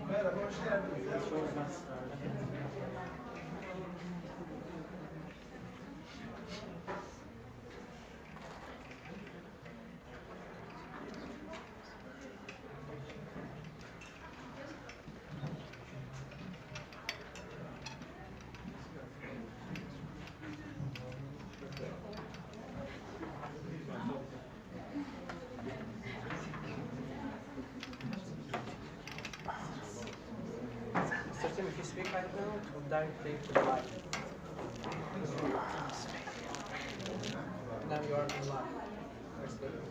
Merhaba, hoş geldiniz. So Tim, if you speak right now, it will directly to the live. Now you are in live. We're speaking.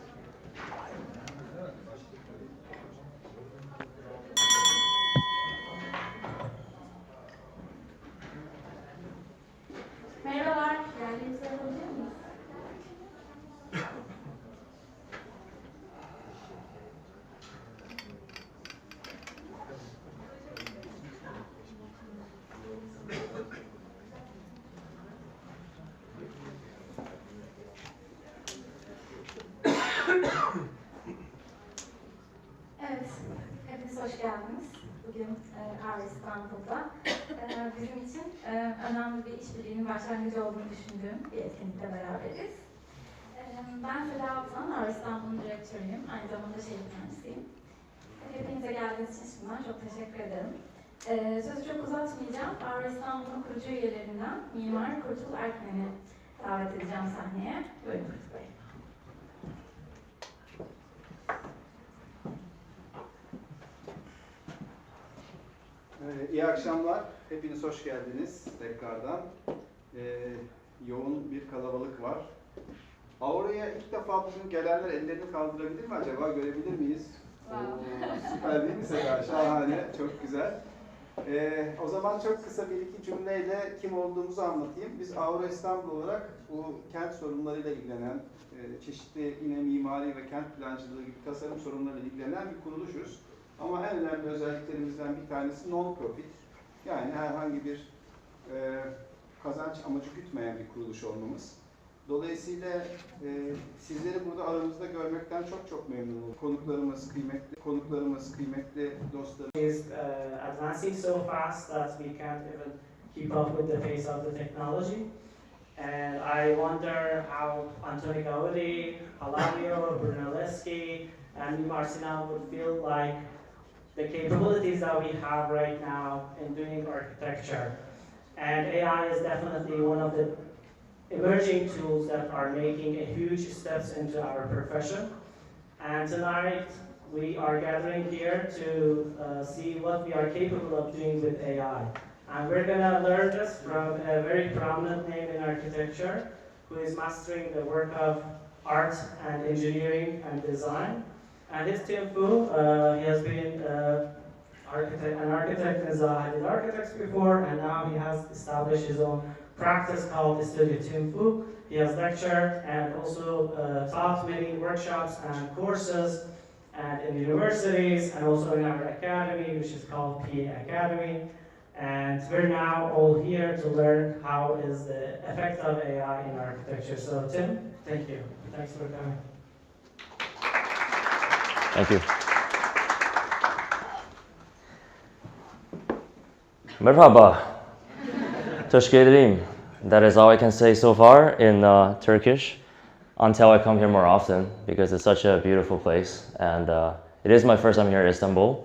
Merhabalar, yerlerinizi alabilir miyiz? Evet, hepiniz hoş geldiniz. Bugün İstanbul'da bizim için önemli bir işbirliğinin başlangıcı olduğunu düşündüğüm bir etkinlikle beraberiz. Ben Seda Altan, İstanbul'un direktörüyüm, aynı zamanda şehir mühendisiyim. Hepinize geldiğiniz için şimdiden çok teşekkür ederim. Sözü çok uzatmayacağım. İstanbul'un kurucu üyelerinden Mimar Kurtul Erkmen'i davet edeceğim sahneye. Buyurun Kurtul Bey. İyi akşamlar. Hepiniz hoş geldiniz tekrardan. Yoğun bir kalabalık var. Aura'ya ilk defa bugün gelenler ellerini kaldırabilir mi acaba? Görebilir miyiz? Süper değil mi Seda? Şahane, çok güzel. O zaman çok kısa bir iki cümleyle kim olduğumuzu anlatayım. Biz Aura İstanbul olarak bu kent sorunlarıyla ilgilenen, çeşitli yine mimari ve kent plancılığı gibi tasarım sorunlarıyla ilgilenen bir kuruluşuz. Ama en önemli özelliklerimizden bir tanesi non-profit. Yani herhangi bir kazanç amacı gütmeyen bir kuruluş olmamız. Dolayısıyla sizleri burada aramızda görmekten çok memnunum. Konuklarımız, kıymetli dostlarım. Is advancing so fast that we can't even keep up with the pace of the technology. And I wonder how Antoni Gaudi, Palladio, Brunelleschi, and Mimar Sinan would feel like the capabilities that we have right now in doing architecture. And AI is definitely one of the emerging tools that are making a huge steps into our profession. And tonight we are gathering here to see what we are capable of doing with AI. And we're going to learn this from a very prominent name in architecture who is mastering the work of art and engineering and design. And it's Tim Fu. He has been an architect in Zaha Hadid Architects before, and now he has established his own practice called the Studio Tim Fu. He has lectured and also taught many workshops and courses and in universities and also in our academy, which is called PA Academy. And we're now all here to learn how is the effect of AI in architecture. So Tim, thank you. Thanks for coming. Thank you. Merhaba. Teşekkür. That is all I can say so far in Turkish until I come here more often because it's such a beautiful place and it is my first time here in Istanbul.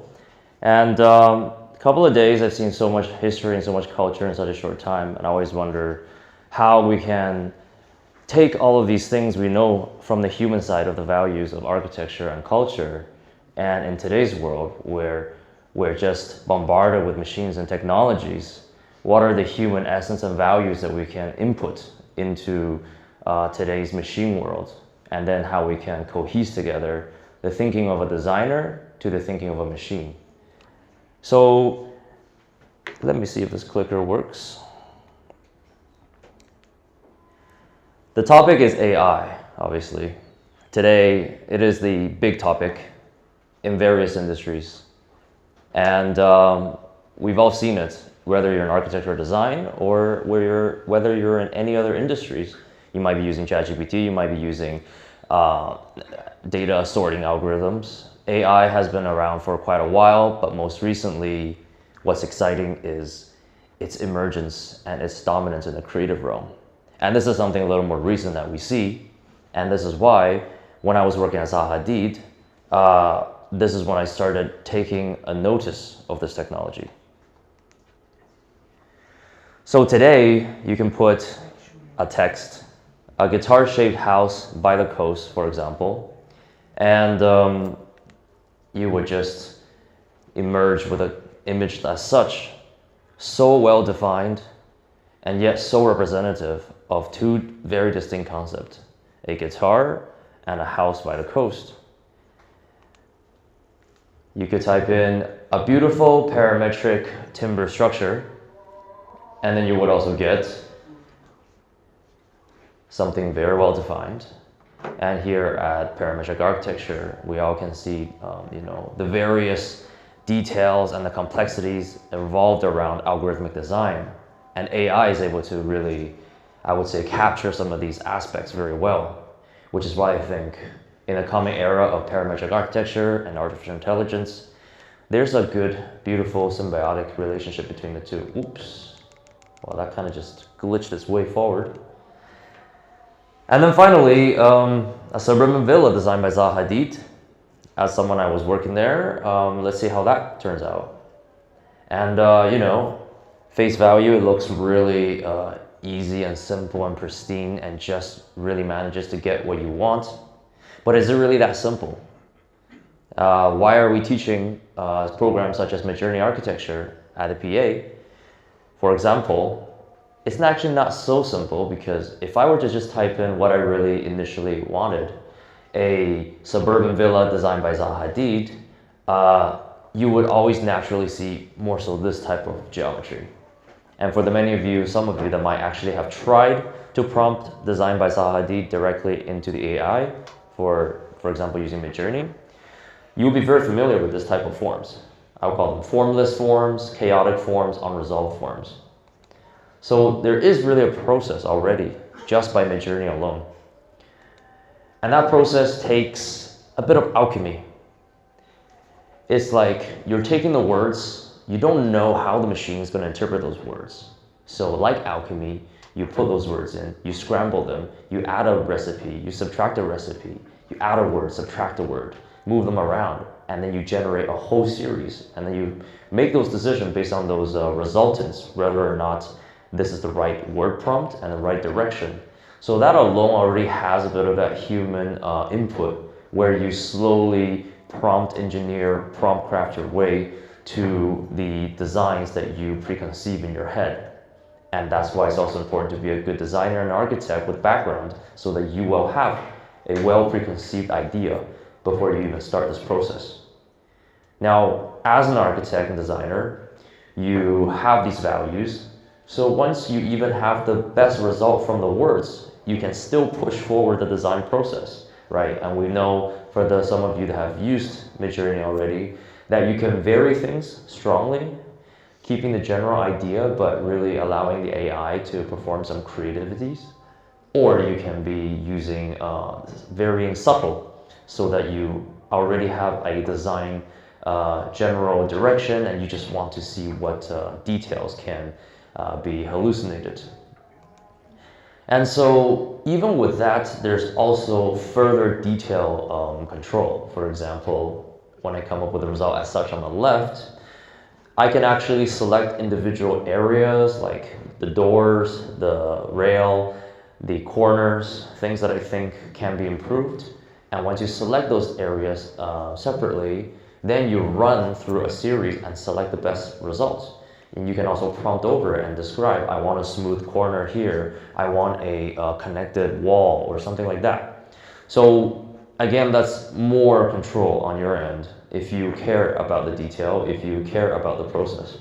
And a couple of days I've seen so much history and so much culture in such a short time, and I always wonder how we can take all of these things we know from the human side of the values of architecture and culture, and in today's world where we're just bombarded with machines and technologies, what are the human essence and values that we can input into today's machine world, and then how we can cohese together the thinking of a designer to the thinking of a machine. So let me see if this clicker works. The topic is AI, obviously. Today, it is the big topic in various industries. And we've all seen it, whether you're in architecture or design, or whether you're in any other industries. You might be using ChatGPT, you might be using data sorting algorithms. AI has been around for quite a while, but most recently, what's exciting is its emergence and its dominance in the creative realm. And this is something a little more recent that we see. And this is why, when I was working at Zaha Hadid, this is when I started taking a notice of this technology. So today, you can put a text, a guitar-shaped house by the coast, for example, and you would just emerge with an image as such, so well-defined, and yet so representative of two very distinct concepts, a guitar and a house by the coast. You could type in a beautiful parametric timber structure, and then you would also get something very well defined. And here at Parametric Architecture, we all can see the various details and the complexities involved around algorithmic design. And AI is able to really, I would say, capture some of these aspects very well, which is why I think in the coming era of parametric architecture and artificial intelligence, there's a good, beautiful, symbiotic relationship between the two. Oops. Well, that kind of just glitched its way forward. And then finally, a suburban villa designed by Zaha Hadid. As someone I was working there, let's see how that turns out. And, face value, it looks really easy and simple and pristine and just really manages to get what you want. But is it really that simple? Why are we teaching programs such as Midjourney Architecture at the PA? For example, it's actually not so simple, because if I were to just type in what I really initially wanted, a suburban villa designed by Zaha Hadid, you would always naturally see more so this type of geometry. And for the many of you, some of you that might actually have tried to prompt design by Zaha Hadid directly into the AI, for example, using Midjourney, you'll be very familiar with this type of forms. I would call them formless forms, chaotic forms, unresolved forms. So there is really a process already, just by Midjourney alone. And that process takes a bit of alchemy. It's like you're taking the words, you don't know how the machine is going to interpret those words. So like alchemy, you put those words in, you scramble them, you add a recipe, you subtract a recipe, you add a word, subtract a word, move them around, and then you generate a whole series. And then you make those decisions based on those resultants, whether or not this is the right word prompt and the right direction. So that alone already has a bit of that human input, where you slowly prompt engineer, prompt craft your way to the designs that you preconceive in your head. And that's why it's also important to be a good designer and architect with background, so that you will have a well preconceived idea before you even start this process. Now, as an architect and designer, you have these values. So once you even have the best result from the words, you can still push forward the design process, right? And we know for some of you that have used Midjourney already, that you can vary things strongly, keeping the general idea, but really allowing the AI to perform some creativities. Or you can be using varying subtle, so that you already have a design general direction, and you just want to see what details can be hallucinated. And so even with that, there's also further detail control. For example, when I come up with a result as such on the left, I can actually select individual areas like the doors, the rail, the corners, things that I think can be improved. And once you select those areas separately, then you run through a series and select the best results. And you can also prompt over it and describe, I want a smooth corner here, I want a connected wall or something like that. So again, that's more control on your end if you care about the detail, if you care about the process.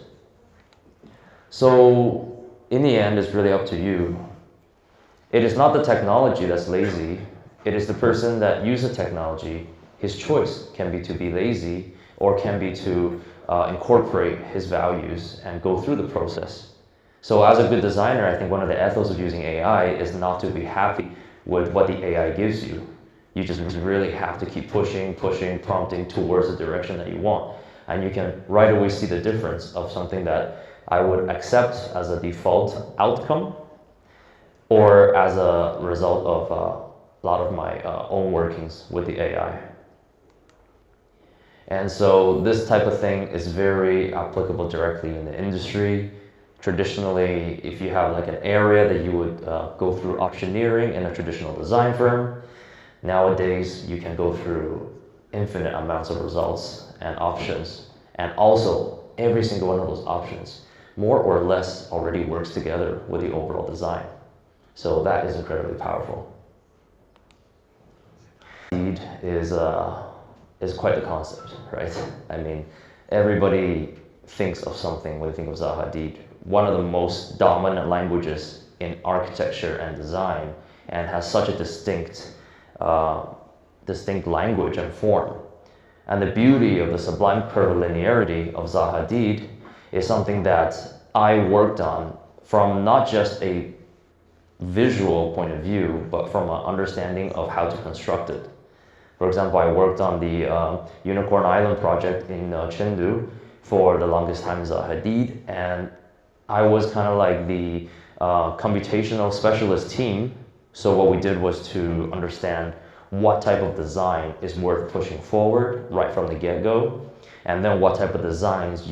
So in the end, it's really up to you. It is not the technology that's lazy, it is the person that uses technology. His choice can be to be lazy or can be to incorporate his values and go through the process. So as a good designer, I think one of the ethos of using AI is not to be happy with what the AI gives you. You just really have to keep pushing, prompting towards the direction that you want. And you can right away see the difference of something that I would accept as a default outcome or as a result of a lot of my own workings with the AI. And so this type of thing is very applicable directly in the industry. Traditionally, if you have like an area that you would go through optioneering in a traditional design firm, nowadays you can go through infinite amounts of results and options. And also, every single one of those options, more or less, already works together with the overall design. So that is incredibly powerful. Indeed is quite the concept, right? I mean, everybody thinks of something when they think of Zaha Hadid. One of the most dominant languages in architecture and design, and has such a distinct language and form. And the beauty of the sublime curvilinearity of Zaha Hadid is something that I worked on from not just a visual point of view, but from an understanding of how to construct it. For example, I worked on the Unicorn Island project in Chengdu for the longest time Zaha Hadid, and I was kind of like the computational specialist team. So what we did was to understand what type of design is worth pushing forward right from the get-go, and then what type of designs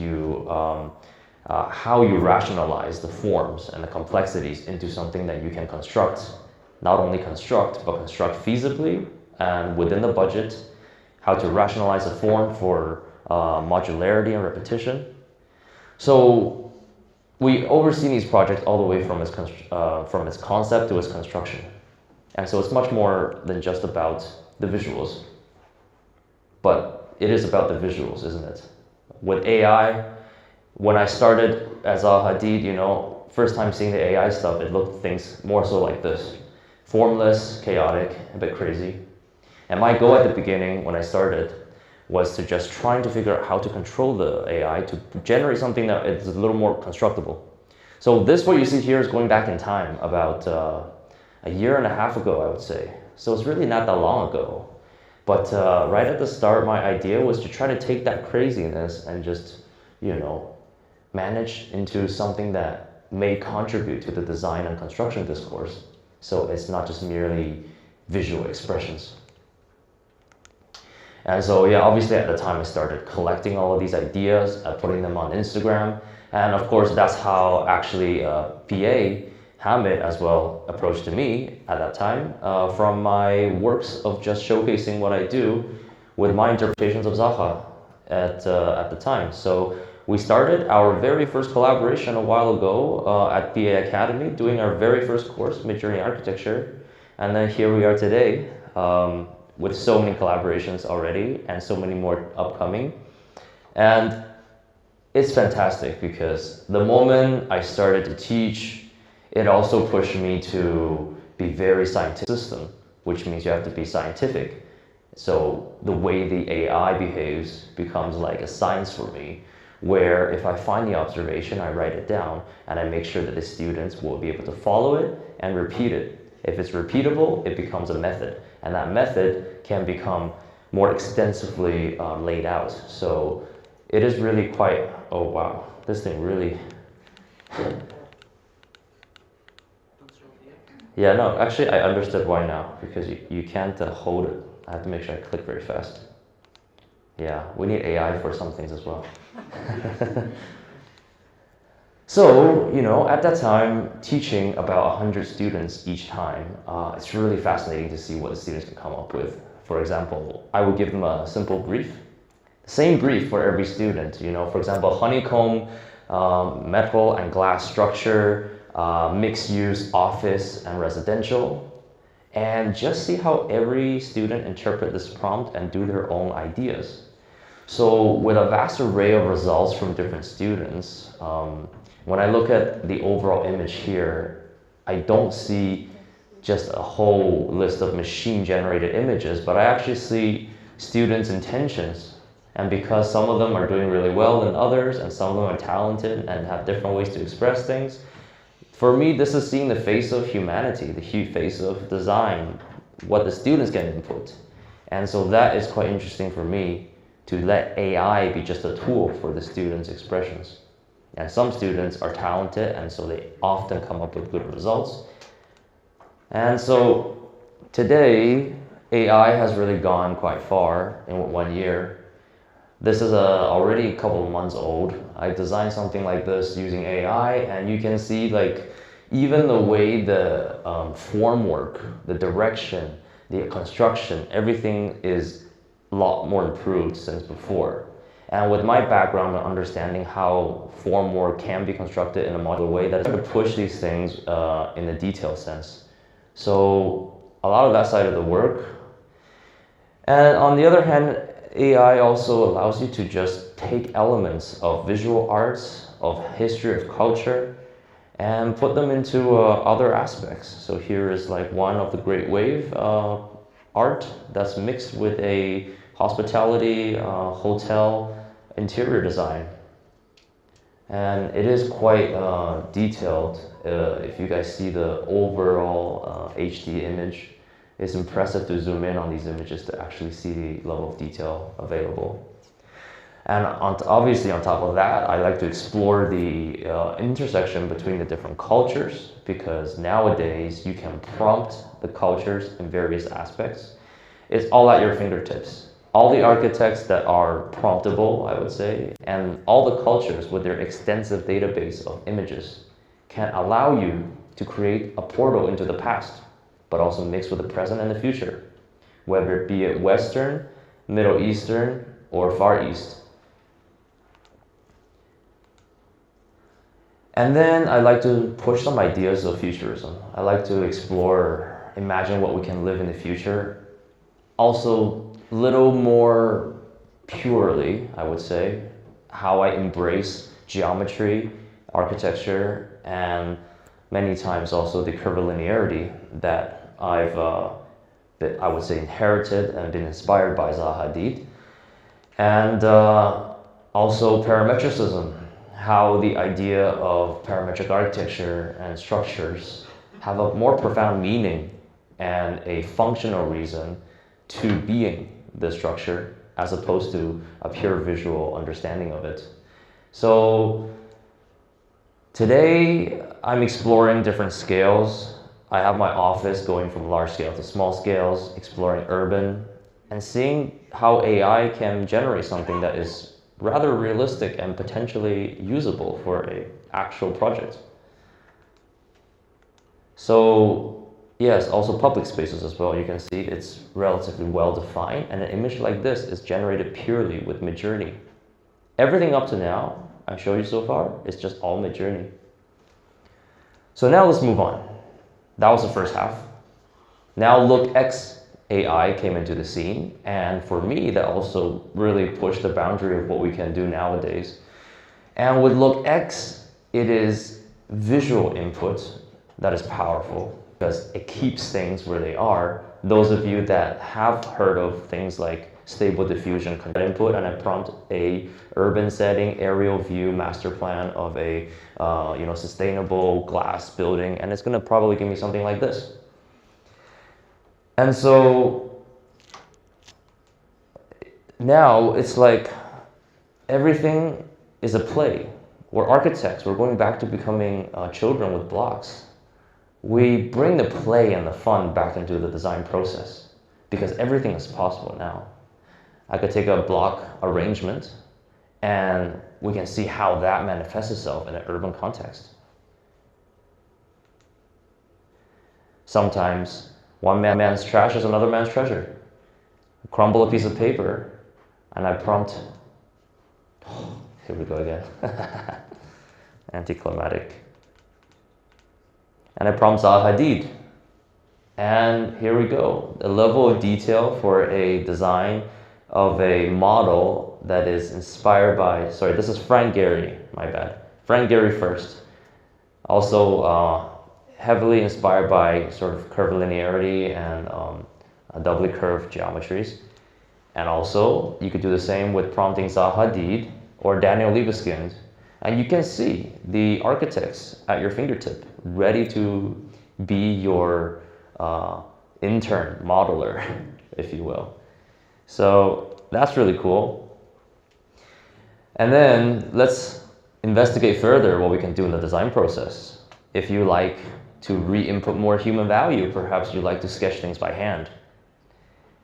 how you rationalize the forms and the complexities into something that you can construct. Not only construct, but construct feasibly and within the budget, how to rationalize a form for modularity and repetition. So we oversee these projects all the way from its concept to its construction. And so it's much more than just about the visuals. But it is about the visuals, isn't it? With AI, when I started as Zaha Hadid, first time seeing the AI stuff, it looked things more so like this. Formless, chaotic, a bit crazy. And my goal at the beginning, when I started, was to just trying to figure out how to control the AI to generate something that is a little more constructible. So this, what you see here, is going back in time, about a year and a half ago, I would say. So it's really not that long ago. But right at the start, my idea was to try to take that craziness and just, manage into something that may contribute to the design and construction discourse. So it's not just merely visual expressions. And so, yeah, obviously at the time I started collecting all of these ideas, putting them on Instagram. And of course, that's how actually PA, Hamid, as well, approached to me at that time from my works of just showcasing what I do with my interpretations of Zaha at the time. So we started our very first collaboration a while ago at PA Academy, doing our very first course, Mid-Journey Architecture. And then here we are today with so many collaborations already and so many more upcoming. And it's fantastic because the moment I started to teach, it also pushed me to be very scientific system, which means you have to be scientific. So the way the AI behaves becomes like a science for me, where if I find the observation, I write it down and I make sure that the students will be able to follow it and repeat it. If it's repeatable, it becomes a method, and that method can become more extensively laid out. So it is really quite, oh wow, this thing really, yeah, no, actually I understood why now, because you can't hold it. I have to make sure I click very fast. Yeah, we need AI for some things as well. So, at that time, teaching about 100 students each time, it's really fascinating to see what the students can come up with. For example, I would give them a simple brief. Same brief for every student, for example, honeycomb metal and glass structure, mixed-use office and residential, and just see how every student interpret this prompt and do their own ideas. So with a vast array of results from different students, when I look at the overall image here, I don't see just a whole list of machine-generated images, but I actually see students' intentions. And because some of them are doing really well than others, and some of them are talented and have different ways to express things, for me, this is seeing the face of humanity, the face of design, what the students can input. And so that is quite interesting for me, to let AI be just a tool for the students' expressions. And some students are talented, and so they often come up with good results. And so today, AI has really gone quite far in 1 year. This is already a couple of months old. I designed something like this using AI, and you can see like even the way the form work, the direction, the construction, everything is a lot more improved since before. And with my background and understanding how form work can be constructed in a modular way, that is going to push these things in a detailed sense. So a lot of that side of the work. And on the other hand, AI also allows you to just take elements of visual arts, of history, of culture, and put them into other aspects. So here is like one of the Great Wave art that's mixed with a hospitality hotel interior design. And it is quite detailed. If you guys see the overall HD image, it's impressive to zoom in on these images to actually see the level of detail available. And obviously on top of that, I like to explore the intersection between the different cultures, because nowadays you can prompt the cultures in various aspects. It's all at your fingertips. All the architects that are promptable, I would say, and all the cultures with their extensive database of images can allow you to create a portal into the past, but also mix with the present and the future, whether it be it Western, Middle Eastern, or Far East. And then I like to push some ideas of futurism. I like to explore, imagine what we can live in the future. Also, a little more purely, I would say, how I embrace geometry, architecture, and many times also the curvilinearity that that I would say inherited and been inspired by Zaha Hadid. And also parametricism, how the idea of parametric architecture and structures have a more profound meaning and a functional reason to being the structure as opposed to a pure visual understanding of it. So today I'm exploring different scales. I have my office going from large scale to small scales, exploring urban, and seeing how AI can generate something that is rather realistic and potentially usable for an actual project. So yes, also public spaces as well. You can see it's relatively well defined, and an image like this is generated purely with Midjourney. Everything up to now I showed you so far is just all Midjourney. So now let's move on. That was the first half. Now Look X AI came into the scene, and for me that also really pushed the boundary of what we can do nowadays. And with Look X, it is visual input that is powerful because it keeps things where they are. Those of you that have heard of things like stable diffusion input, and I prompt a urban setting aerial view master plan of a sustainable glass building, and it's going to probably give me something like this. And so now it's like everything is a play. We're architects. We're going back to becoming children with blocks. We bring the play and the fun back into the design process because everything is possible now. I could take a block arrangement and we can see how that manifests itself in an urban context. Sometimes one man's trash is another man's treasure. I crumble a piece of paper and I prompt, here we go again. anticlimactic. And I prompt Zaha Hadid. And here we go. The level of detail for a design of a model that is inspired by, sorry, this is Frank Gehry, my bad. Frank Gehry first. Also heavily inspired by sort of curvilinearity and doubly curved geometries. And also, you could do the same with prompting Zaha Hadid or Daniel Libeskind. And you can see the architects at your fingertip, ready to be your intern, modeler, if you will. So that's really cool. And then let's investigate further what we can do in the design process. If you like to re-input more human value, perhaps you like to sketch things by hand.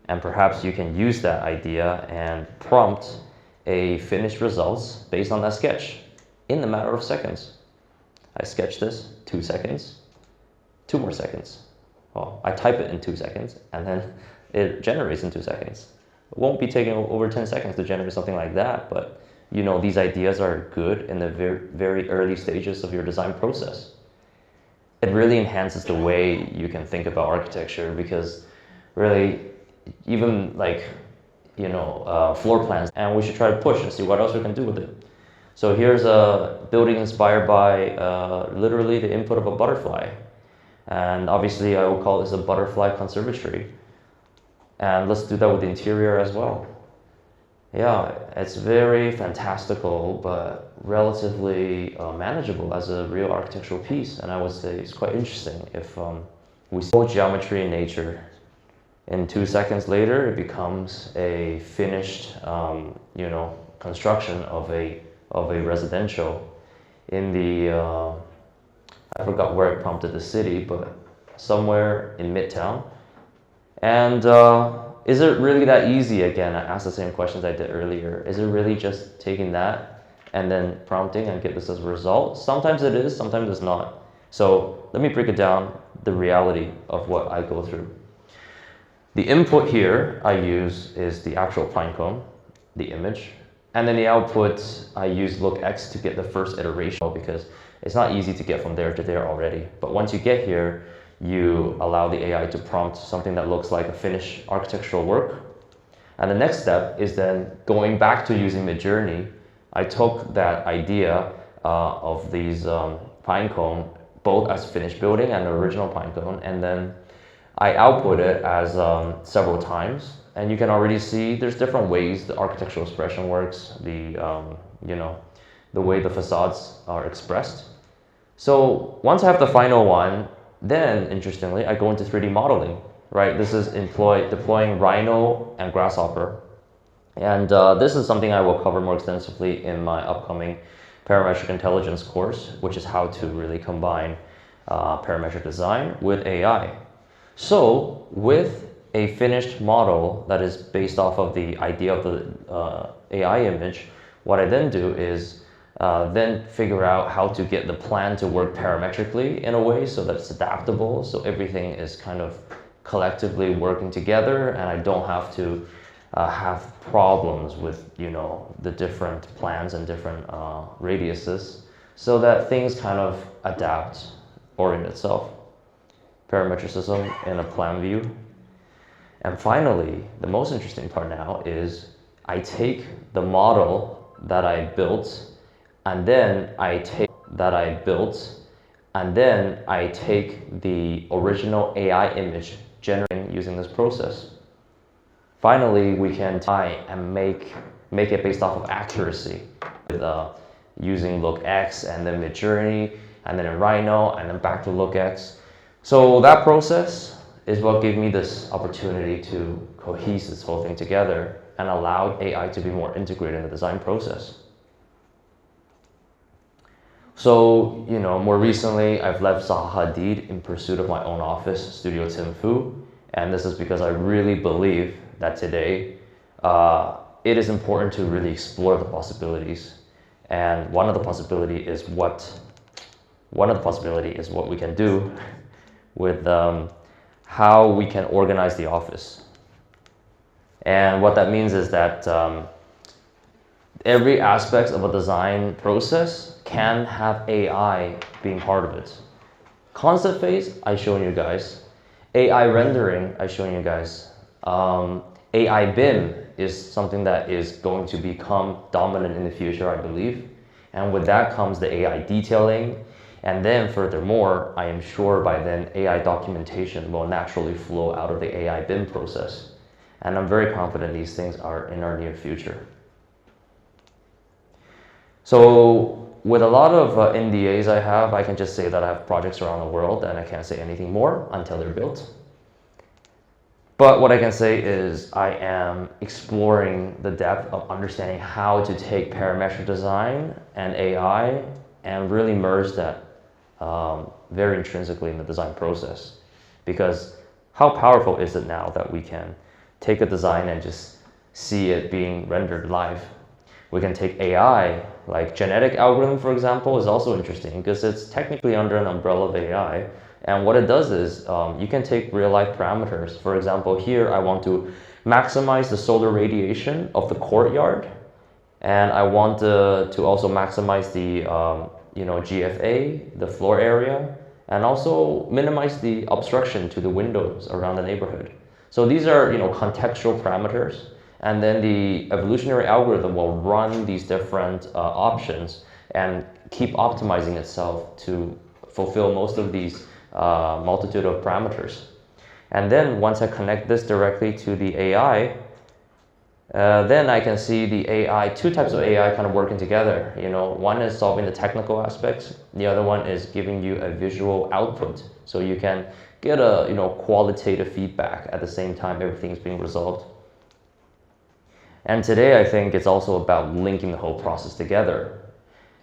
And perhaps you can use that idea and prompt a finished results based on that sketch in a matter of seconds. I sketch this, 2 seconds, 2 more seconds. Well, I type it in 2 seconds and then it generates in 2 seconds. It won't be taking over 10 seconds to generate something like that, but you know, these ideas are good in the very early stages of your design process. It really enhances the way you can think about architecture because really, even like, you know, floor plans, and we should try to push and see what else we can do with it. So here's a building inspired by literally the input of a butterfly. And obviously I will call this a butterfly conservatory. And let's do that with the interior as well. Yeah, it's very fantastical, but relatively manageable as a real architectural piece. And I would say it's quite interesting if we see geometry in nature. And 2 seconds later, it becomes a finished, you know, construction of a residential in the, I forgot where it prompted the city, but somewhere in Midtown. And is it really that easy? Again, I asked the same questions I did earlier. Is it really just taking that and then prompting and get this as a result? Sometimes it is, sometimes it's not. So let me break it down, the reality of what I go through. The input here I use is the actual pinecone, the image. And then the output, I use lookx to get the first iteration because it's not easy to get from there to there already. But once you get here, you allow the AI to prompt something that looks like a finished architectural work. And the next step is then going back to using Midjourney. I took that idea of these pinecone, both as finished building and the original pinecone, and then I output it as several times. And you can already see there's different ways the architectural expression works, the, you know, the way the facades are expressed. So once I have the final one, then interestingly, I go into 3D modeling, right? This is deploying Rhino and Grasshopper. And this is something I will cover more extensively in my upcoming parametric intelligence course, which is how to really combine parametric design with AI. So with a finished model that is based off of the idea of the AI image, what I then do is then figure out how to get the plan to work parametrically in a way so that it's adaptable, so everything is kind of collectively working together and I don't have to have problems with, you know, the different plans and different radiuses, so that things kind of adapt orient itself. Parametricism in a plan view. And finally, the most interesting part now is I take the model that I built and then I take the original AI image generated using this process. Finally, we can try and make it based off of accuracy with using lookx and then Midjourney and then in Rhino and then back to lookx. So that process is what gave me this opportunity to cohese this whole thing together and allow AI to be more integrated in the design process. So, you know, more recently, I've left Zaha Hadid in pursuit of my own office, Studio Tim Fu, and this is because I really believe that today it is important to really explore the possibilities. And one of the possibility is what we can do with how we can organize the office. And what that means is that every aspect of a design process can have AI being part of it. Concept phase, I've shown you guys. AI rendering, I've shown you guys. AI BIM is something that is going to become dominant in the future, I believe. And with that comes the AI detailing. And then furthermore, I am sure by then AI documentation will naturally flow out of the AI BIM process. And I'm very confident these things are in our near future. So with a lot of NDAs I can just say that I have projects around the world and I can't say anything more until they're built. But what I can say is I am exploring the depth of understanding how to take parametric design and AI and really merge that very intrinsically in the design process. Because how powerful is it now that we can take a design and just see it being rendered live? We can take AI, like genetic algorithm, for example, is also interesting because it's technically under an umbrella of AI. And what it does is you can take real life parameters. For example, here I want to maximize the solar radiation of the courtyard. And I want to also maximize the GFA, the floor area, and also minimize the obstruction to the windows around the neighborhood. So these are contextual parameters. And then the evolutionary algorithm will run these different options and keep optimizing itself to fulfill most of these multitude of parameters. And then once I connect this directly to the AI, then I can see the AI, two types of AI kind of working together. One is solving the technical aspects. The other one is giving you a visual output. So you can get a qualitative feedback at the same time everything is being resolved. And today I think it's also about linking the whole process together.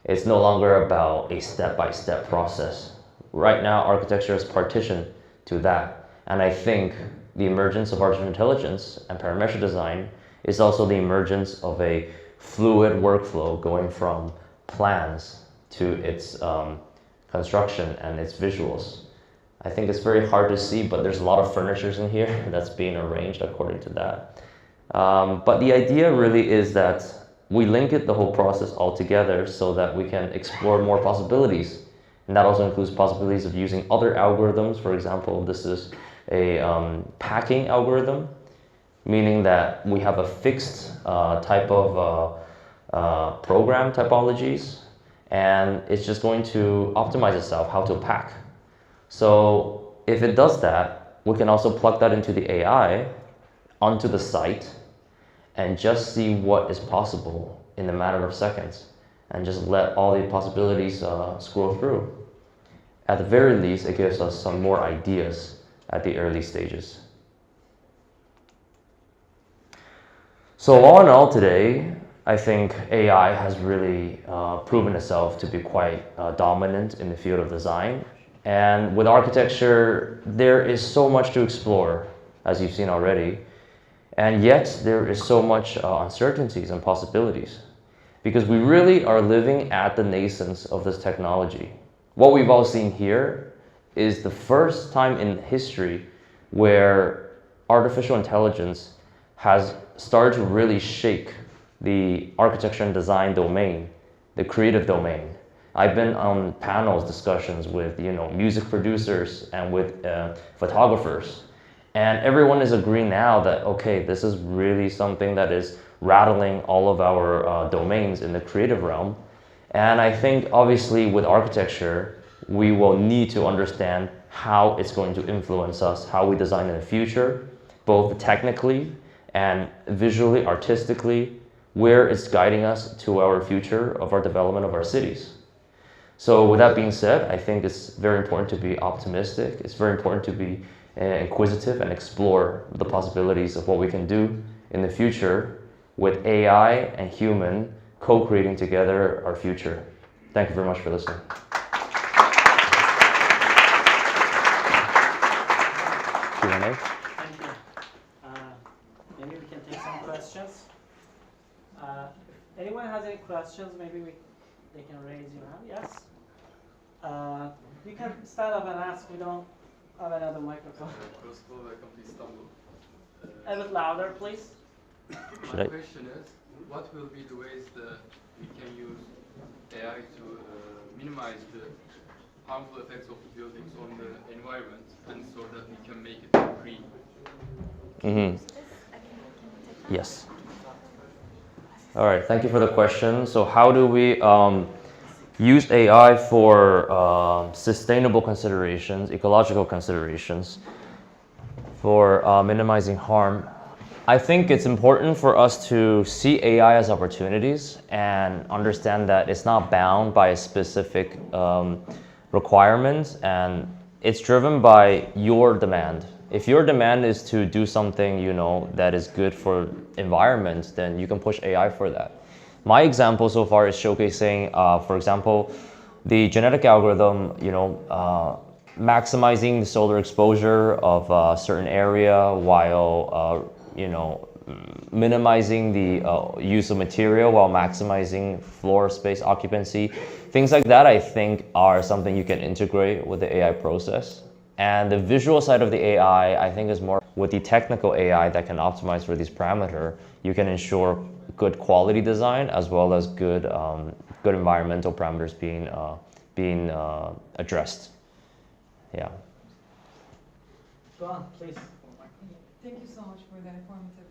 It's no longer about a step-by-step process. Right now, architecture is partitioned to that. And I think the emergence of artificial intelligence and parametric design is also the emergence of a fluid workflow going from plans to its construction and its visuals. I think it's very hard to see, but there's a lot of furnitures in here that's being arranged according to that. But the idea really is that we link the whole process all together so that we can explore more possibilities. And that also includes possibilities of using other algorithms. For example, this is a packing algorithm, meaning that we have a fixed type of program typologies, and it's just going to optimize itself how to pack. So if it does that, we can also plug that into the AI onto the site and just see what is possible in a matter of seconds and just let all the possibilities scroll through. At the very least, it gives us some more ideas at the early stages. So all in all today, I think AI has really proven itself to be quite dominant in the field of design. And with architecture, there is so much to explore, as you've seen already. And yet, there is so much uncertainties and possibilities. Because we really are living at the nascence of this technology. What we've all seen here is the first time in history where artificial intelligence has started to really shake the architecture and design domain, the creative domain. I've been on panels, discussions with music producers and with photographers, and everyone is agreeing now that, okay, this is really something that is rattling all of our domains in the creative realm. And I think obviously with architecture, we will need to understand how it's going to influence us, how we design in the future, both technically and visually, artistically, where it's guiding us to our future of our development of our cities. So with that being said, I think it's very important to be optimistic. It's very important to be inquisitive and explore the possibilities of what we can do in the future with AI and human co-creating together our future. Thank you very much for listening. Q&A? Thank you. Maybe we can take some questions. If anyone has any questions, maybe they can raise your hand. Yes? You can stand up and ask. We don't have another microphone. First of all, welcome to Istanbul. A bit louder, please. My question is, what will be the ways that we can use AI to minimize the harmful effects of the buildings on the environment, and so that we can make it green? Yes. All right, thank you for the question. So how do we use AI for sustainable considerations, ecological considerations, for minimizing harm? I think it's important for us to see AI as opportunities and understand that it's not bound by a specific requirement, and it's driven by your demand. If your demand is to do something, you know, that is good for environment, then you can push AI for that. My example so far is showcasing, for example, the genetic algorithm, you know, maximizing the solar exposure of a certain area while, you know, minimizing the use of material while maximizing floor space occupancy. Things like that, I think, are something you can integrate with the AI process. And the visual side of the AI, I think, is more with the technical AI that can optimize for these parameters. You can ensure good quality design as well as good environmental parameters being addressed. Yeah. Go on, please. Thank you so much for the informative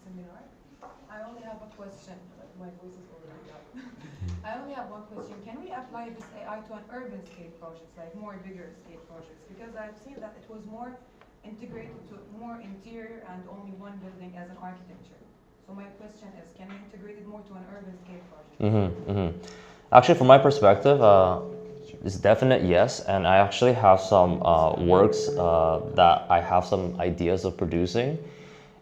seminar. I only have a question. My voice is already up. I only have one question. Can we apply this AI to an urban scale projects, like more bigger scale projects? Because I've seen that it was more integrated to more interior and only one building as an architecture. So my question is, can we integrate it more to an urban scale project? Actually, from my perspective, it's definite yes, and I actually have some works that I have some ideas of producing.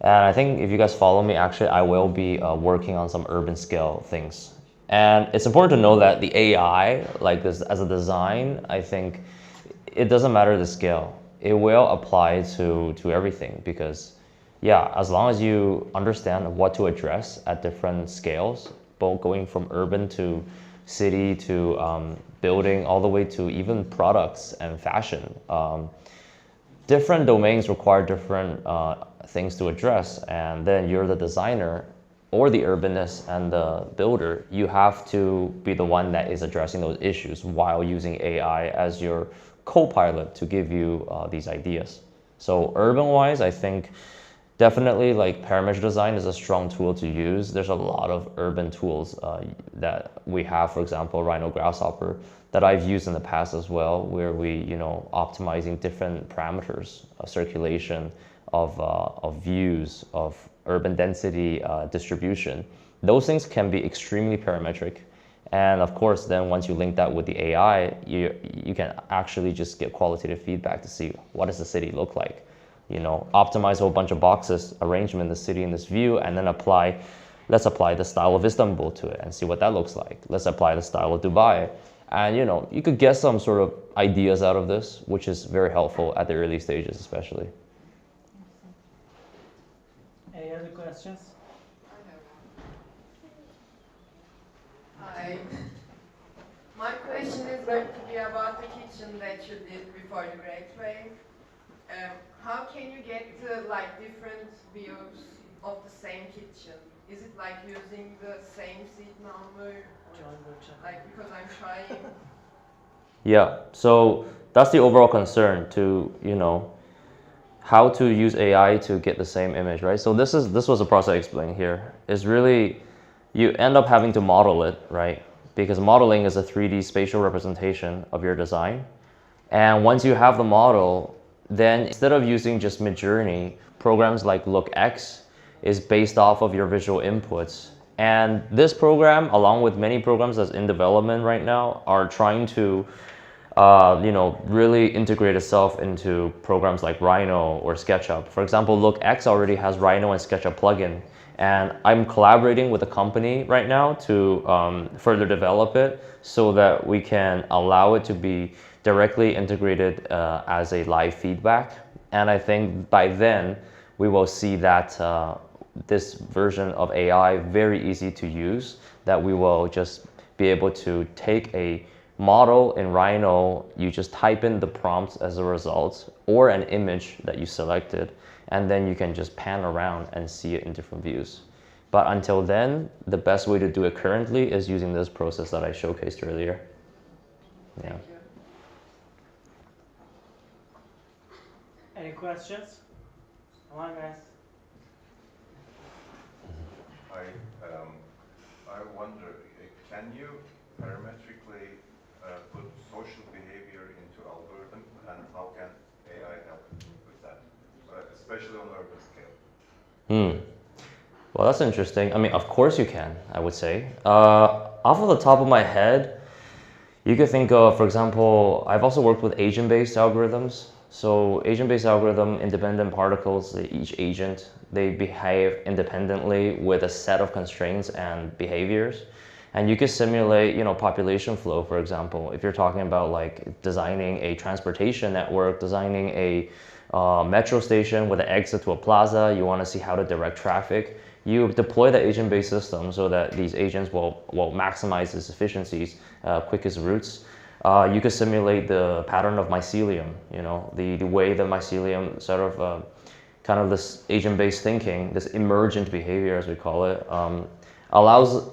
And I think if you guys follow me, actually, I will be working on some urban scale things. And it's important to know that the AI, like this as a design, I think it doesn't matter the scale. It will apply to everything because, yeah, as long as you understand what to address at different scales, both going from urban to city to building all the way to even products and fashion. Different domains require different things to address, and then you're the designer or the urbanist and the builder. You have to be the one that is addressing those issues while using AI as your co-pilot to give you these ideas. So urban-wise, I think definitely like parametric design is a strong tool to use. There's a lot of urban tools that we have, for example, Rhino Grasshopper, that I've used in the past as well, where we, you know, optimizing different parameters of circulation, of views, of urban density distribution. Those things can be extremely parametric. And of course, then once you link that with the AI, you can actually just get qualitative feedback to see what does the city look like. You know, optimize a whole bunch of boxes, arrangement in the city in this view, and then let's apply the style of Istanbul to it and see what that looks like. Let's apply the style of Dubai. And you know, you could get some sort of ideas out of this, which is very helpful at the early stages, especially. Any other questions? Hi. My question is going to be about the kitchen that you did before the Great Wave. How can you get like different views of the same kitchen? Is it like using the same seat number? Like, because I'm trying. Yeah, so that's the overall concern to, you know, how to use AI to get the same image, right? So this was the process I explained here. Is really, you end up having to model it, right? Because modeling is a 3D spatial representation of your design. And once you have the model, then instead of using just Midjourney, programs like LookX is based off of your visual inputs. And this program, along with many programs that's in development right now, are trying to you know, really integrate itself into programs like Rhino or SketchUp. For example, LookX already has Rhino and SketchUp plugin. And I'm collaborating with a company right now to further develop it so that we can allow it to be directly integrated as a live feedback. And I think by then we will see that this version of AI very easy to use, that we will just be able to take a model in Rhino, you just type in the prompts as a result or an image that you selected, and then you can just pan around and see it in different views. But until then, the best way to do it currently is using this process that I showcased earlier. Yeah. Any questions? Come on, guys. I wonder, can you parametrically put social behavior into algorithm, and how can AI help with that, especially on urban scale? Well, that's interesting. I mean, of course you can, I would say. Off of the top of my head, you could think of, for example, I've also worked with agent-based algorithms. So agent-based algorithm, independent particles, each agent, they behave independently with a set of constraints and behaviors. And you could simulate, population flow, for example. If you're talking about like designing a transportation network, designing a metro station with an exit to a plaza, you want to see how to direct traffic. You deploy the agent-based system so that these agents will maximize its efficiencies, quickest routes. You could simulate the pattern of mycelium, the way the mycelium sort of, kind of this agent-based thinking, this emergent behavior as we call it, allows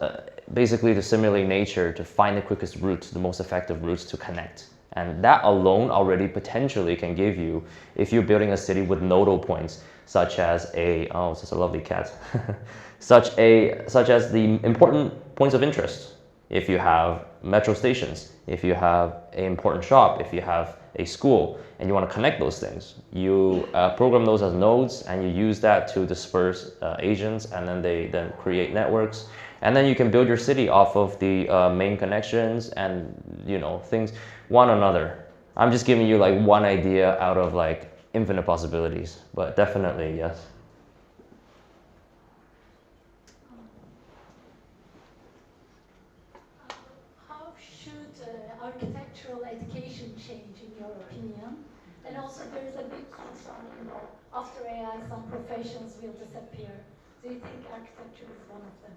basically to simulate nature to find the quickest routes, the most effective routes to connect. And that alone already potentially can give you, if you're building a city with nodal points, such as oh, it's just a lovely cat, such as the important points of interest. If you have metro stations, if you have an important shop, if you have a school, and you want to connect those things, you program those as nodes, and you use that to disperse agents, and then they then create networks. And then you can build your city off of the main connections and, things, one another. I'm just giving you like one idea out of like infinite possibilities, but definitely, yes. How should architectural education change in your opinion? And also there is a big concern, after AI some professions will disappear. Do you think architecture is one of them?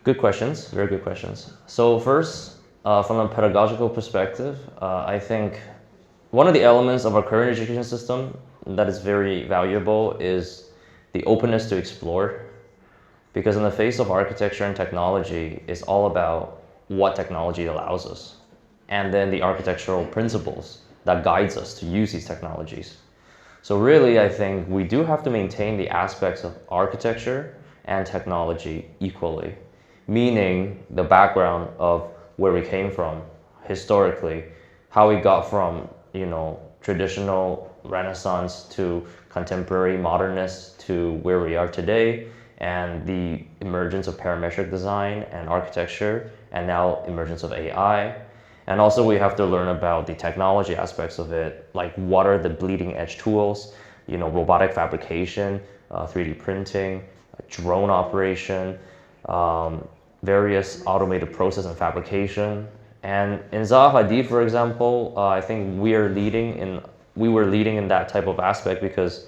Good questions, very good questions. So first, from a pedagogical perspective, I think one of the elements of our current education system that is very valuable is the openness to explore. Because in the face of architecture and technology, it's all about what technology allows us, and then the architectural principles that guides us to use these technologies. So really, I think we do have to maintain the aspects of architecture and technology equally, meaning the background of where we came from historically, how we got from, traditional Renaissance to contemporary modernist to where we are today, and the emergence of parametric design and architecture, and now emergence of AI. And also we have to learn about the technology aspects of it, like what are the bleeding edge tools, robotic fabrication, 3D printing, drone operation, various automated process and fabrication. And in Zaha Hadid, for example, I think we were leading in that type of aspect because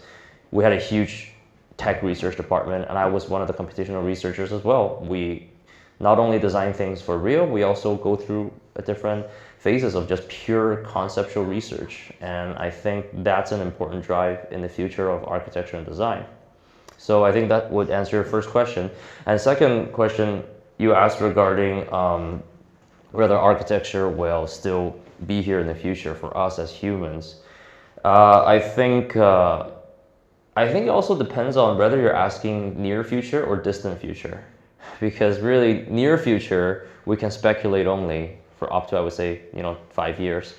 we had a huge tech research department, and I was one of the computational researchers as well. We not only design things for real, we also go through different phases of just pure conceptual research. And I think that's an important drive in the future of architecture and design. So I think that would answer your first question. And second question you asked regarding whether architecture will still be here in the future for us as humans. I think it also depends on whether you're asking near future or distant future. Because really, near future, we can speculate only for up to, I would say, 5 years.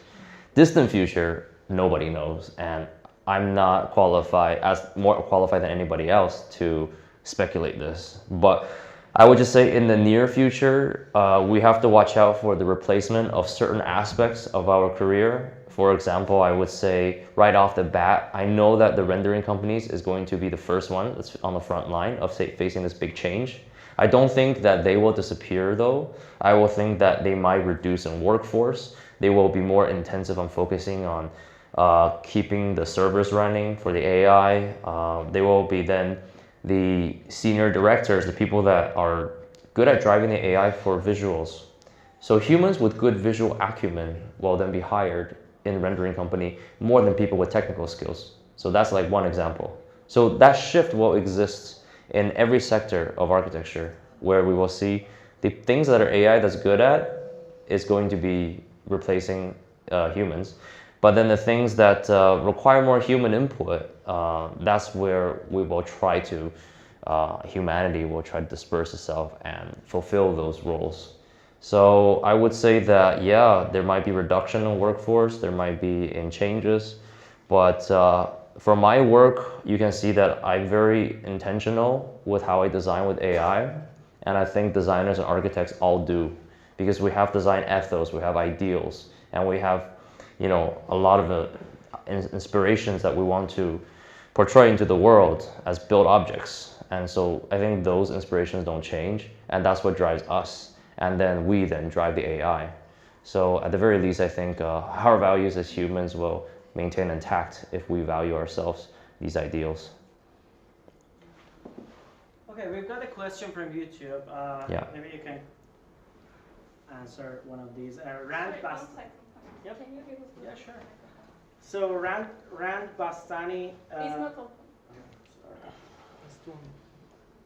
Distant future, nobody knows. And I'm not more qualified than anybody else to speculate this. But I would just say in the near future, we have to watch out for the replacement of certain aspects of our career. For example, I would say right off the bat, I know that the rendering companies is going to be the first one that's on the front line of facing this big change. I don't think that they will disappear though. I will think that they might reduce in workforce. They will be more intensive on focusing on keeping the servers running for the AI. They will be then the senior directors, the people that are good at driving the AI for visuals. So humans with good visual acumen will then be hired in rendering company more than people with technical skills. So that's like one example. So that shift will exist in every sector of architecture, where we will see the things that are AI that's good at is going to be replacing humans. But then the things that require more human input, that's where we will try to, humanity will try to disperse itself and fulfill those roles. So I would say that, yeah, there might be reduction in workforce, there might be in changes, but for my work, you can see that I'm very intentional with how I design with AI, and I think designers and architects all do, because we have design ethos, we have ideals, and we have, you know, a lot of inspirations that we want to portray into the world as built objects. And so I think those inspirations don't change, and that's what drives us. And then we then drive the AI. So at the very least, I think our values as humans will maintain intact if we value ourselves, these ideals. Okay, we've got a question from YouTube. Yeah. Maybe you can answer one of these. Rand Bast. Yep. Can you give us Yeah, sure. So Rand Bastani. It's not open.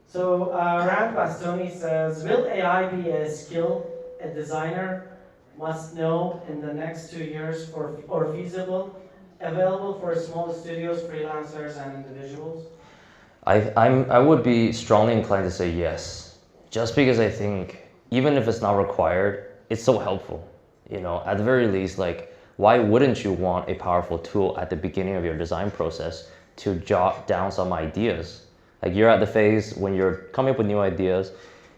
So Rand Bastoni says, will AI be a skill a designer must know in the next 2 years or feasible, available for small studios, freelancers, and individuals? I would be strongly inclined to say yes, just because I think even if it's not required, it's so helpful. You know, at the very least, like, why wouldn't you want a powerful tool at the beginning of your design process to jot down some ideas? Like, you're at the phase when you're coming up with new ideas,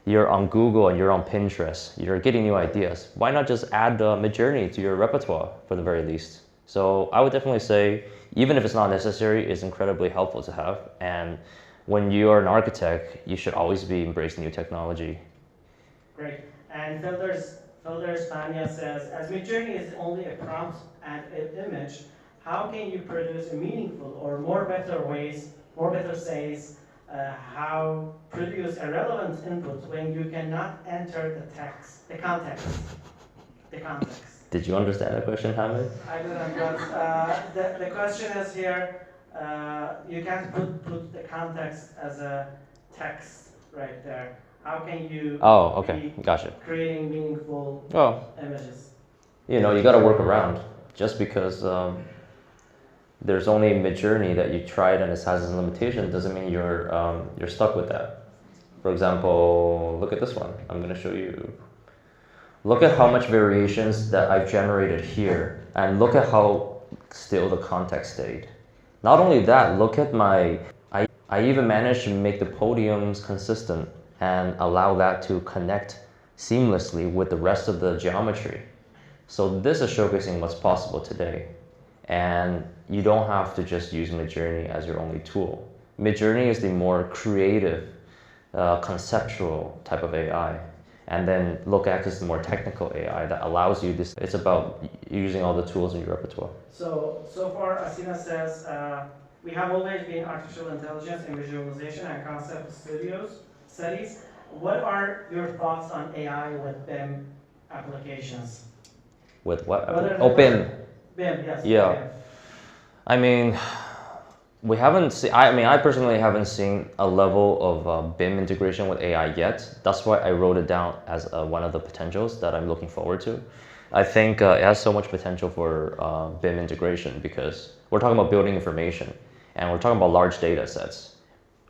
you're on Google and you're on Pinterest, you're getting new ideas. Why not just add Midjourney to your repertoire for the very least? So I would definitely say, even if it's not necessary, it's incredibly helpful to have. And when you are an architect, you should always be embracing new technology. Great. And Filters Tanya says, as Midjourney is only a prompt and an image, how can you produce a meaningful or more better says, how produce a relevant input when you cannot enter the context? Did you understand the question, Hamid? I didn't, but the question is here, you can't put the context as a text right there. How can you Okay, gotcha. creating meaningful images? You know, you got to work around. Just because there's only Midjourney that you tried and it has its limitation doesn't mean you're stuck with that. For example, look at this one. I'm going to show you. Look at how much variations that I've generated here, and look at how still the context stayed. Not only that, look at I even managed to make the podiums consistent and allow that to connect seamlessly with the rest of the geometry. So this is showcasing what's possible today. And you don't have to just use Midjourney as your only tool. Midjourney is the more creative, conceptual type of AI. And then Look-X is the more technical AI that allows you this. It's about using all the tools in your repertoire. So far, Asina says, we have always been artificial intelligence in visualization and concept studies. What are your thoughts on AI with BIM applications? With what? BIM, yes. Yeah. BIM. I mean, we haven't seen, I personally haven't seen a level of BIM integration with AI yet. That's why I wrote it down as one of the potentials that I'm looking forward to. I think it has so much potential for BIM integration because we're talking about building information and we're talking about large data sets.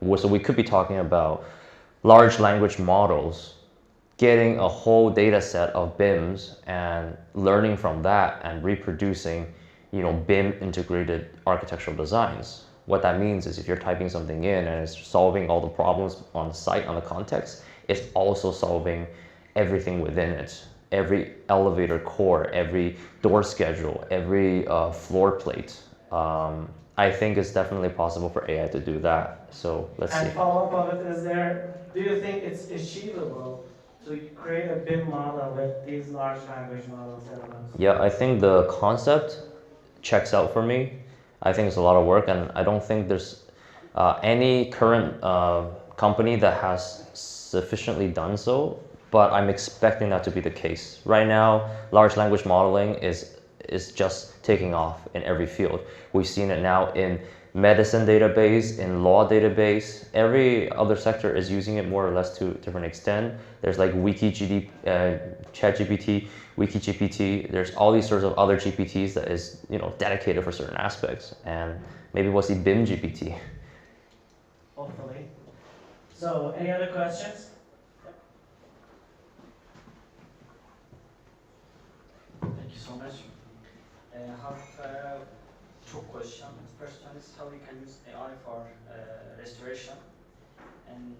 So we could be talking about large language models, getting a whole data set of BIMs and learning from that and reproducing, you know, BIM integrated architectural designs. What that means is if you're typing something in and it's solving all the problems on the site, on the context, it's also solving everything within it. Every elevator core, every door schedule, every floor plate. I think it's definitely possible for AI to do that. So let's see. And follow-up of it, do you think it's achievable to create a BIM model with these large language models? Yeah, I think the concept checks out for me. I think it's a lot of work, and I don't think there's any current company that has sufficiently done so, but I'm expecting that to be the case. Right now, large language modeling is just taking off in every field. We've seen it now in medicine database, in law database. Every other sector is using it more or less to a different extent. There's like ChatGPT, WikiGPT. There's all these sorts of other GPTs that is, you know, dedicated for certain aspects. And maybe we'll see BIM GPT. Hopefully. So, any other questions? Thank you so much. I have two questions. First one is how we can use AI for restoration, and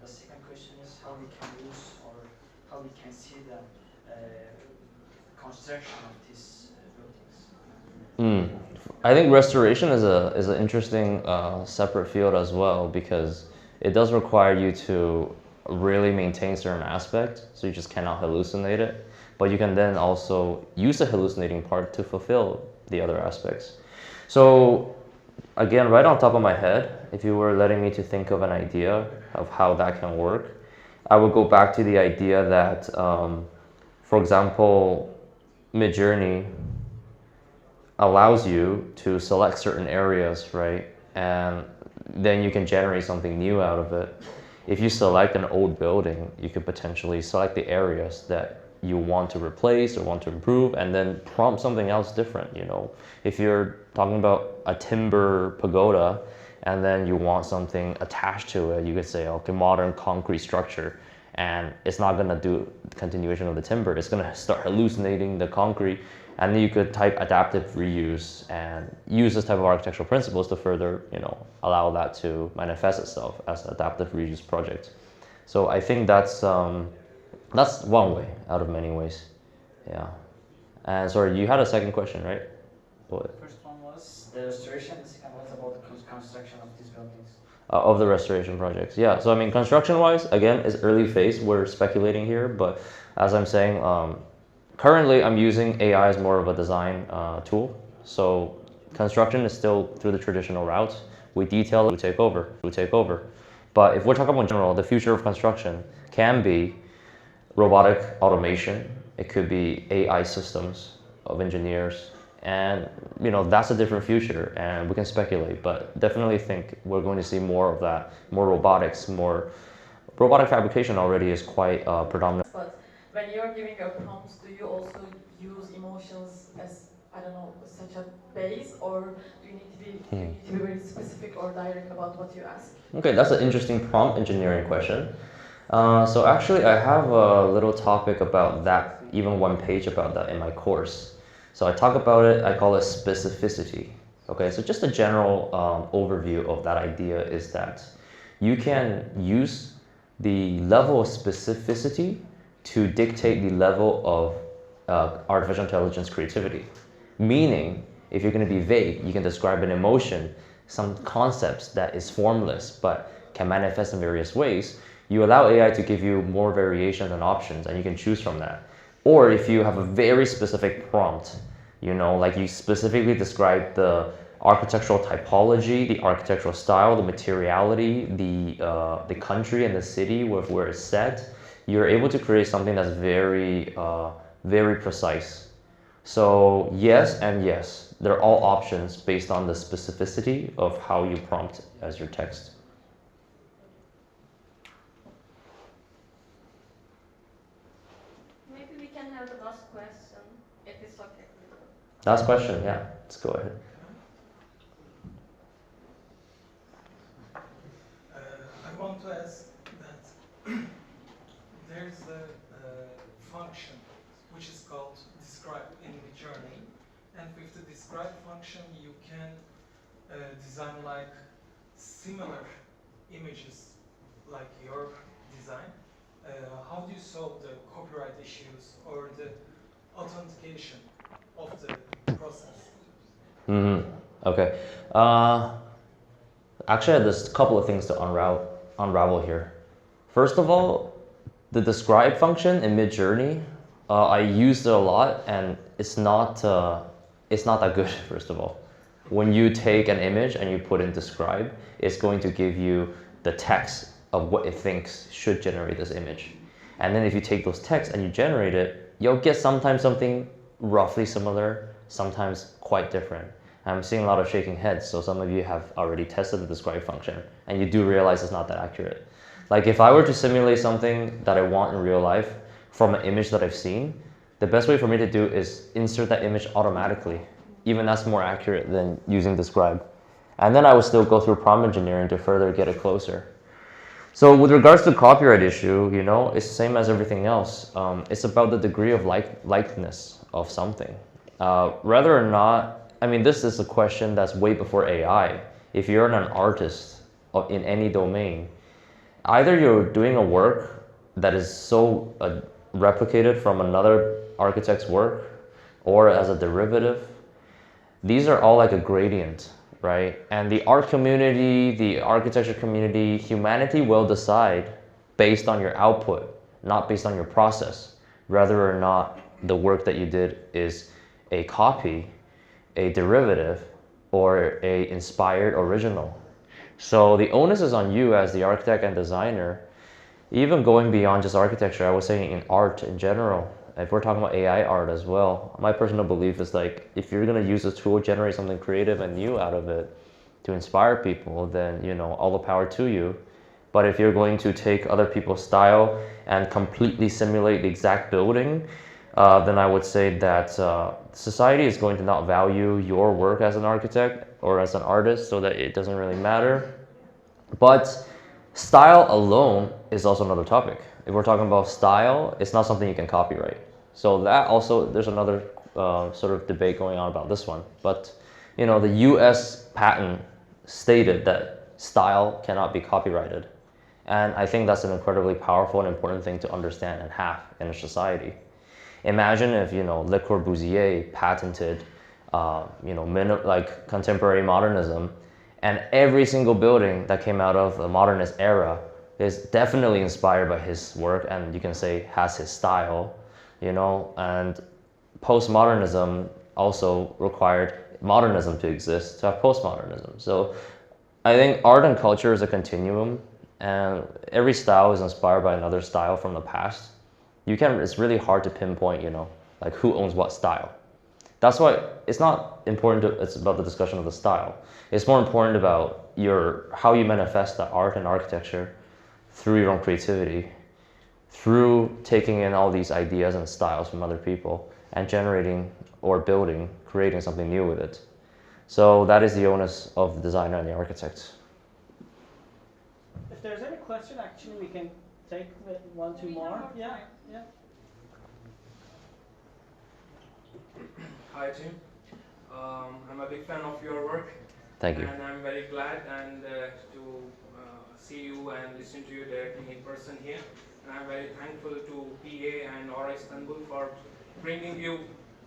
the second question is how we can use or how we can see the construction of these buildings. I think restoration is an interesting separate field as well, because it does require you to really maintain certain aspects, so you just cannot hallucinate it. But you can then also use the hallucinating part to fulfill the other aspects. So again, right on top of my head, if you were letting me to think of an idea of how that can work, I would go back to the idea that, for example, Midjourney allows you to select certain areas, right? And then you can generate something new out of it. If you select an old building, you could potentially select the areas that you want to replace or want to improve, and then prompt something else different, you know. If you're talking about a timber pagoda and then you want something attached to it, you could say, okay, modern concrete structure, and it's not gonna do continuation of the timber, it's gonna start hallucinating the concrete, and then you could type adaptive reuse and use this type of architectural principles to further, you know, allow that to manifest itself as an adaptive reuse project. So I think that's one way out of many ways. Yeah. And sorry, you had a second question, right? What? The first one was the restoration, the second was about the construction of these buildings. Of the restoration projects. Yeah, so I mean, construction-wise, again, it's early phase. We're speculating here, but as I'm saying, currently I'm using AI as more of a design tool. So construction is still through the traditional route. We detail, we take over. But if we're talking about in general, the future of construction can be robotic automation. It could be AI systems of engineers. And, you know, that's a different future, and we can speculate, but definitely think we're going to see more of that, more robotics, more robotic fabrication already is quite predominant. But when you're giving a prompt, do you also use emotions as, I don't know, such a base, or do you need to be very specific or direct about what you ask? Okay, that's an interesting prompt engineering question. So actually, I have a little topic about that, even one page about that in my course. So I talk about it, I call it specificity. Okay, so just a general overview of that idea is that you can use the level of specificity to dictate the level of artificial intelligence creativity. Meaning, if you're going to be vague, you can describe an emotion, some concepts that is formless but can manifest in various ways. You allow AI to give you more variations and options, and you can choose from that. Or if you have a very specific prompt, you know, like you specifically describe the architectural typology, the architectural style, the materiality, the country and the city with where it's set, you're able to create something that's very, very precise. So yes and yes, they're all options based on the specificity of how you prompt as your text. Maybe we can have the last question, if it's okay. Last question, yeah, let's go ahead. I want to ask that there's a function which is called describe in Midjourney, and with the describe function you can design like similar images like your design. How do you solve the copyright issues or the authentication of the process? Okay. Actually, there's a couple of things to unravel here. First of all, the describe function in Midjourney, I used it a lot, and it's not that good. First of all, when you take an image and you put in describe, it's going to give you the text of what it thinks should generate this image. And then if you take those texts and you generate it, you'll get sometimes something roughly similar, sometimes quite different. I'm seeing a lot of shaking heads, so some of you have already tested the describe function, and you do realize it's not that accurate. Like if I were to simulate something that I want in real life from an image that I've seen, the best way for me to do is insert that image automatically. Even that's more accurate than using describe. And then I would still go through prompt engineering to further get it closer. So with regards to the copyright issue, you know, it's the same as everything else. It's about the degree of likeness of something. Whether or not, I mean, this is a question that's way before AI. If you're an artist in any domain, either you're doing a work that is so replicated from another architect's work or as a derivative. These are all like a gradient, right? And the art community, the architecture community, humanity will decide based on your output, not based on your process, whether or not the work that you did is a copy, a derivative, or a inspired original. So the onus is on you as the architect and designer, even going beyond just architecture. I was saying in art in general, if we're talking about AI art as well, my personal belief is like, if you're gonna use a tool, generate something creative and new out of it to inspire people, then, you know, all the power to you. But if you're going to take other people's style and completely simulate the exact building, then I would say that society is going to not value your work as an architect or as an artist, so that it doesn't really matter. But style alone is also another topic. If we're talking about style, it's not something you can copyright. So that also, there's another sort of debate going on about this one. But you know, the US patent stated that style cannot be copyrighted. And I think that's an incredibly powerful and important thing to understand and have in a society. Imagine if, you know, Le Corbusier patented, you know, like contemporary modernism, and every single building that came out of the modernist era is definitely inspired by his work, and you can say has his style, you know. And postmodernism also required modernism to exist to have postmodernism. So I think art and culture is a continuum, and every style is inspired by another style from the past. It's really hard to pinpoint, you know, like who owns what style. That's why it's not important it's about the discussion of the style. It's more important about how you manifest the art and architecture through your own creativity, through taking in all these ideas and styles from other people and generating or creating something new with it. So that is the onus of the designer and the architect. If there's any question, actually, we can take one, two more. Yeah, yeah. Hi, Jim. I'm a big fan of your work. Thank you. And I'm very glad to see you and listen to you directly in person here. And I'm very thankful to PA and Aura Istanbul for bringing you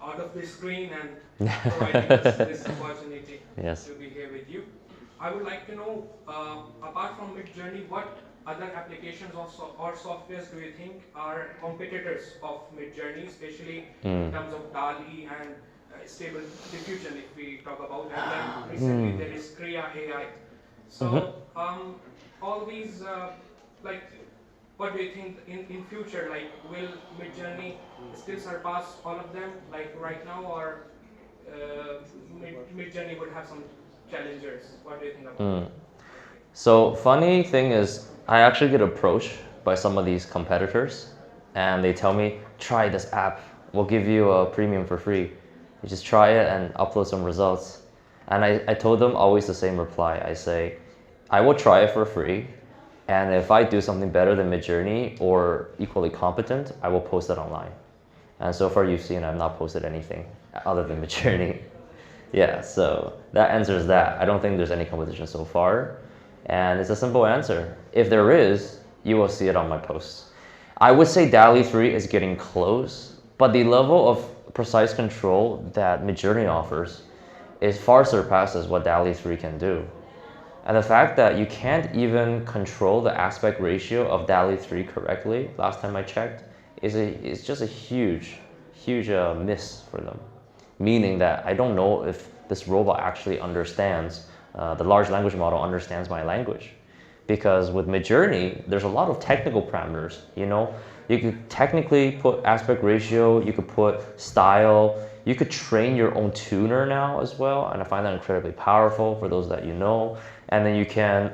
out of the screen and providing us this opportunity to be here with you. I would like to know, apart from Midjourney, what other applications or softwares do you think are competitors of Midjourney, especially in terms of DALL-E and Stable Diffusion, if we talk about, and then recently there is Kriya AI. So all these, like, what do you think in future, like, will Midjourney still surpass all of them, like right now, or Midjourney would have some challengers? What do you think about that? So funny thing is, I actually get approached by some of these competitors, and they tell me, try this app, we'll give you a premium for free. You just try it and upload some results. And I told them always the same reply. I say, I will try it for free, and if I do something better than Midjourney or equally competent, I will post it online. And so far you've seen I've not posted anything other than Midjourney. Yeah, so that answers that. I don't think there's any competition so far. And it's a simple answer. If there is, you will see it on my posts. I would say DALL-E 3 is getting close, but the level of precise control that Midjourney offers is far surpasses what DALL-E 3 can do. And the fact that you can't even control the aspect ratio of DALL-E 3 correctly, last time I checked, is just a huge miss for them. Meaning that I don't know if this robot actually understands, the large language model understands my language. Because with Midjourney, there's a lot of technical parameters, you know? You could technically put aspect ratio, you could put style, you could train your own tuner now as well, and I find that incredibly powerful for those that you know. And then you can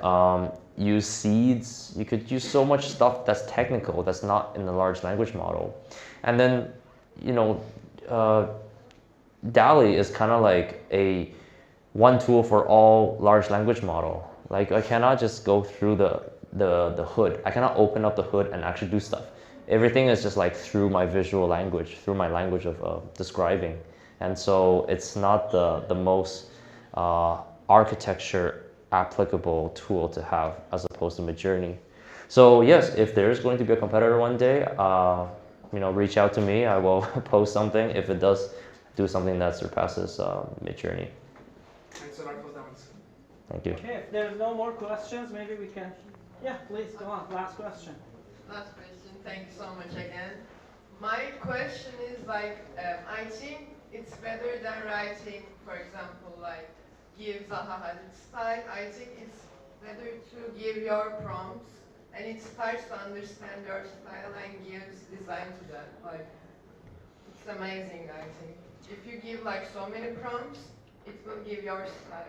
use seeds. You could use so much stuff that's technical, that's not in the large language model. And then, you know, DALL-E is kind of like a one tool for all large language model. Like I cannot just go through the hood. I cannot open up the hood and actually do stuff. Everything is just like through my visual language, through my language of describing. And so it's not the most architecture applicable tool to have as opposed to Midjourney. So yes, if there is going to be a competitor one day, you know, reach out to me. I will post something if it does do something that surpasses Midjourney. Thanks a lot for the answer. Thank you. Okay, if there's no more questions, maybe we can. Yeah, please go on. Last question. Last question. Thank you so much again. My question is like, I think it's better than writing, for example, like give Zaha Hadid style. I think it's better to give your prompts and it starts to understand your style and gives design to that. Like, it's amazing, I think. If you give like so many prompts, it will give your style.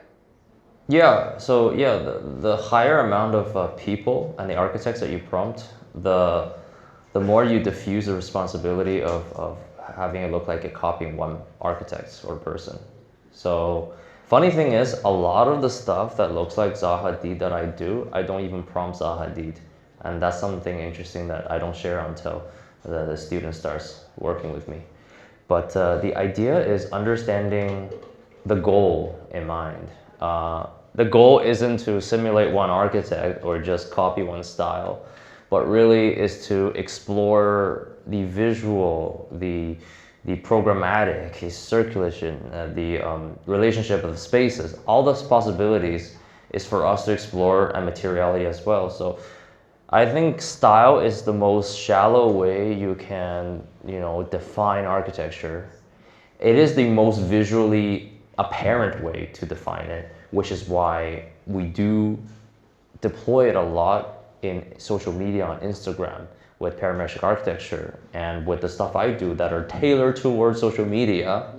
Yeah, so yeah, the higher amount of people and the architects that you prompt, the more you diffuse the responsibility of having it look like it copying one architect or person. So funny thing is, a lot of the stuff that looks like Zaha Hadid that I do, I don't even prompt Zaha Hadid. And that's something interesting that I don't share until the student starts working with me. But the idea is understanding the goal in mind. The goal isn't to simulate one architect or just copy one style, but really is to explore the visual, the programmatic, the circulation, the relationship of the spaces. All those possibilities is for us to explore and materiality as well. So I think style is the most shallow way you can, you know, define architecture. It is the most visually apparent way to define it, which is why we do deploy it a lot in social media on Instagram with parametric architecture and with the stuff I do that are tailored towards social media.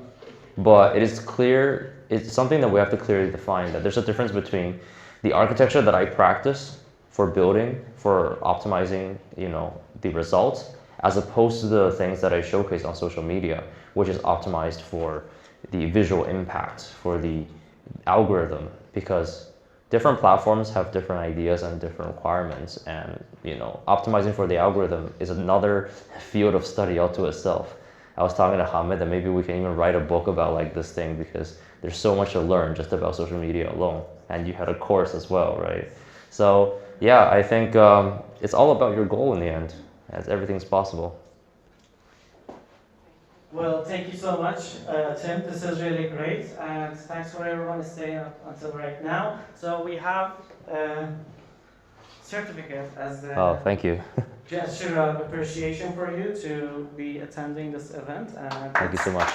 But it is clear, it's something that we have to clearly define, that there's a difference between the architecture that I practice for building, for optimizing, you know, the results, as opposed to the things that I showcase on social media, which is optimized for the visual impact, for the algorithm, because different platforms have different ideas and different requirements, and you know, optimizing for the algorithm is another field of study all to itself. I was talking to Hamid that maybe we can even write a book about like this thing, because there's so much to learn just about social media alone, and you had a course as well, right? So yeah, I think it's all about your goal in the end, as everything's possible. Well, thank you so much, Tim. This is really great, and thanks for everyone staying up until right now. So we have a certificate as the Thank you. gesture of appreciation for you to be attending this event. And Thank you so much.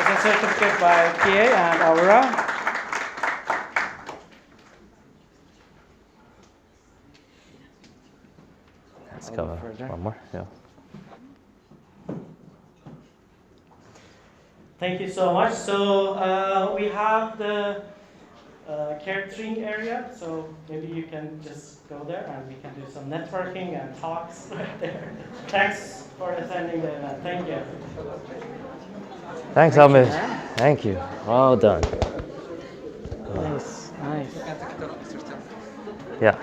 it's a certificate by PA and Aura. Let's go. One more, yeah. Thank you so much. So we have the catering area, so maybe you can just go there and we can do some networking and talks right there. Thanks for attending the event. Thank you. Thanks, Hamid. Thank you. Well done. Nice, nice. Yeah.